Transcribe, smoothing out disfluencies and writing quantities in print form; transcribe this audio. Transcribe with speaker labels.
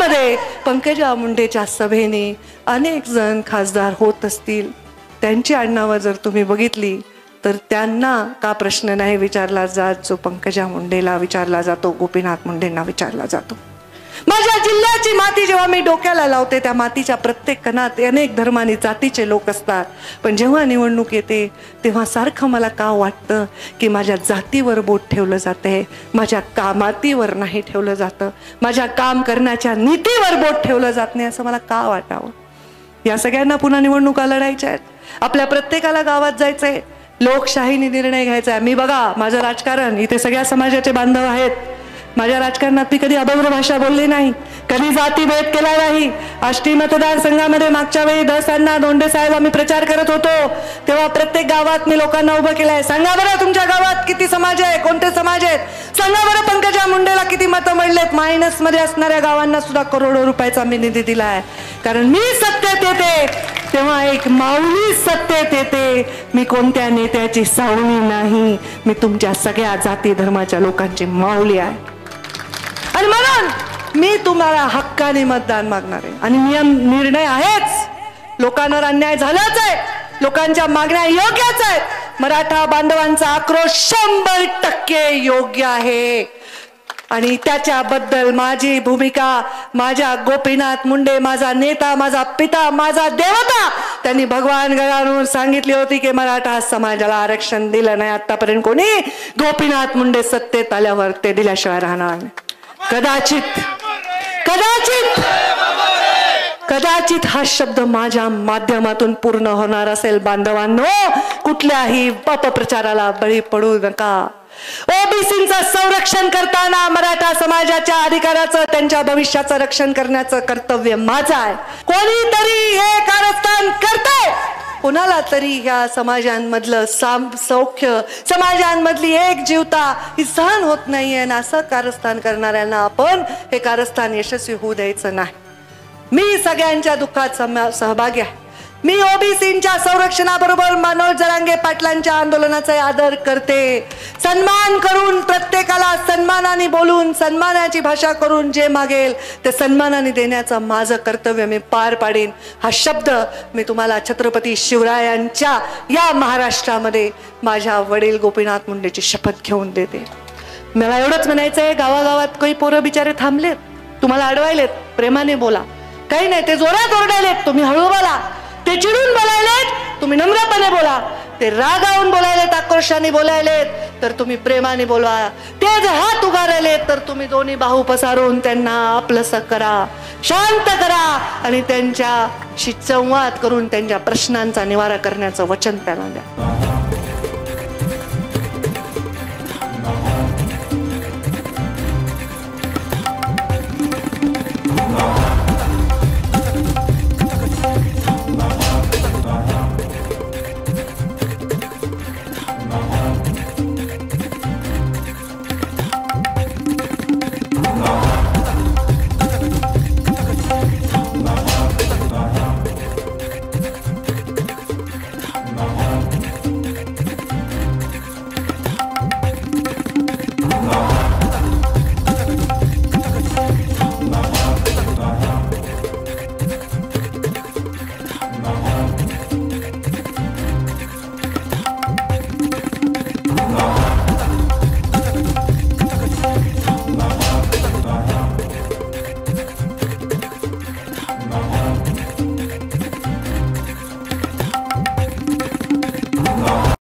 Speaker 1: राज्यामध्ये पंकजा मुंडेच्या सभेने अनेक जण खासदार होत असतील, त्यांची आडनावं जर तुम्ही बघितली तर त्यांना का प्रश्न नाही विचारला जात जो पंकजा मुंडेला विचारला जातो, गोपीनाथ मुंडेंना विचारला जातो. माझ्या जिल्ह्याची माती जेव्हा मी डोक्याला लावते त्या मातीच्या प्रत्येक कणात अनेक धर्मानी जातीचे लोक असतात, पण जेव्हा निवडणूक येते तेव्हा सारखं मला का वाटतं की माझ्या जातीवर बोट ठेवलं जाते, माझ्या कामातीवर नाही ठेवलं जातं, माझ्या काम करण्याच्या नीतीवर बोट ठेवलं जात नाही असं मला का वाटावं. या सगळ्यांना पुन्हा निवडणुका लढायच्या आहेत. आपल्या प्रत्येकाला गावात जायचंय, लोकशाहीने निर्णय घ्यायचा आहे. मी बघा माझं राजकारण इथे सगळ्या समाजाचे बांधव आहेत. माझ्या राजकारणात मी कधी अभद्र भाषा बोलली नाही, कधी जातीभेद केला नाही. आष्टी मतदारसंघामध्ये मागच्या वेळी दसांना दोंडे साहेब आम्ही प्रचार करत होतो तेव्हा प्रत्येक गावात मी लोकांना उभं केलंय. सांगा बरं तुमच्या गावात किती समाज आहे, कोणते समाज आहेत, सांगा बरं पंकजा मुंडेला किती मतं मिळलेत. मायनस मध्ये असणाऱ्या गावांना सुद्धा करोडो रुपयाचा मी निधी दिलाय. कारण मी सत्तेत येते तेव्हा एक माऊली सत्तेत येते, मी कोणत्या नेत्याची सावली नाही, मी तुमच्या सगळ्या जाती धर्माच्या लोकांची माऊली आहे. आणि म्हणून मी तुम्हाला हक्काने मतदान मागणार आहे. आणि निर्णय आहेच, लोकांवर अन्याय झालाच आहे, लोकांच्या मागण्या योग्यच आहेत. मराठा बांधवांचा आक्रोश 100% योग्य आहे आणि त्याच्याबद्दल माझी भूमिका, माझ्या गोपीनाथ मुंडे माझा नेता, माझा पिता, माझा देवता, त्यांनी भगवान गजानन सांगितली होती की मराठा समाजाला आरक्षण दिलं नाही आतापर्यंत कोणी, गोपीनाथ मुंडे सत्तेत आल्यावर ते दिल्याशिवाय राहणार नाही. कदाचित कदाचित कदाचित हा शब्द माझ्या माध्यमातून पूर्ण होणार असेल. बांधवांनो, कुठल्याही अपप्रचाराला बळी पडू नका. ओबीसींचं संरक्षण करताना मराठा समाजाच्या अधिकाराचं, त्यांच्या भविष्याचं रक्षण करण्याचं कर्तव्य माझं आहे. कोणीतरी हे कारस्थान करतंय, कोणाला तरी ह्या समाजांमधलं सौख्य, समाजांमधली एकजीवता ही सहन होत नाहीये ना, असं कारस्थान करणाऱ्यांना आपण हे कारस्थान यशस्वी होऊ द्यायचं नाही. मी सगळ्यांच्या दुःखात सहभागी आहे. मी ओबीसींच्या संरक्षणाबरोबर मनोज जरांगे पाटलांच्या आंदोलनाचा आदर करते. सन्मान करून, प्रत्येकाला सन्मानाने बोलून, सन्मानाची भाषा करून जे मागेल ते सन्मानाने देण्याचं माझं कर्तव्य मी पार पाडीन. हा शब्द मी तुम्हाला छत्रपती शिवरायांच्या या महाराष्ट्रामध्ये माझ्या वडील गोपीनाथ मुंडेची शपथ घेऊन देते. मला एवढंच म्हणायचंय, गावागावात काही पोरं बिचारे थांबलेत, तुम्हाला अडवायलेत, प्रेमाने बोला. काही नाही, ते जोरात ओरडायलेत, तुम्ही हळू बोला. ते चिडून बोलायलेत, तुम्ही नम्रपणे बोला. ते रागावून बोलायलेत, आक्रोशाने बोलायलेत, तर तुम्ही प्रेमाने बोला. ते जर हात उगारलेत तर तुम्ही दोन्ही बाहू पसारून त्यांना आपलंसं करा, शांत करा आणि त्यांच्याशी संवाद करून त्यांच्या प्रश्नांचा निवारा करण्याचं वचन त्यांना द्या.